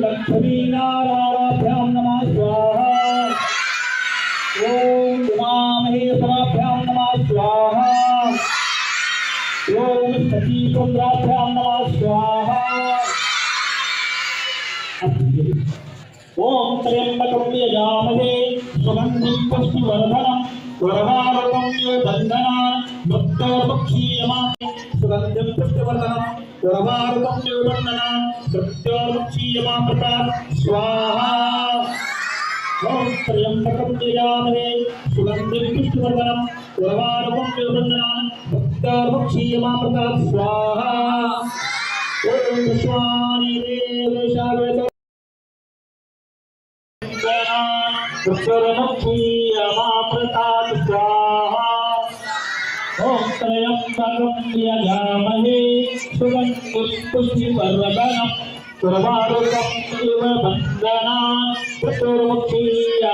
लक्ष्मीनारायणाभ्यां नमः स्वाहा। ओम उमामहेश्वराभ्यां नमः स्वाहा। ओम सतीचंद्राभ्यां नमः स्वाहा। ओम त्र्यंबकं यजामहे सुगन्धिं पुष्टिवर्धनम् उर्वारुकं बन्धनान् मृत्योर्मुक्षीयमामहे सुगन्धिं पुष्टिवर्धनम् उर्वारुकं बन्धनान् मृत्योर्मुक्षीयमामृतात् स्वाहा। ओम त्र्यंबकं यजामहे सुगन्धिं पुष्टिवर्धनम् उर्वारुकं बन्धनान् मृत्योर्मुक्षीयमामृतात् स्वाहा। ओम विश्वानि देवेशावेत उत्तरमुखीयमामृतात् स्वाहा। ओम त्र्यंबकं यजामहे सुगन्धिं पुष्टिवर्धनम् उर्वारुकं बन्धनान् मृत्योर्मुक्षीयमामृतात्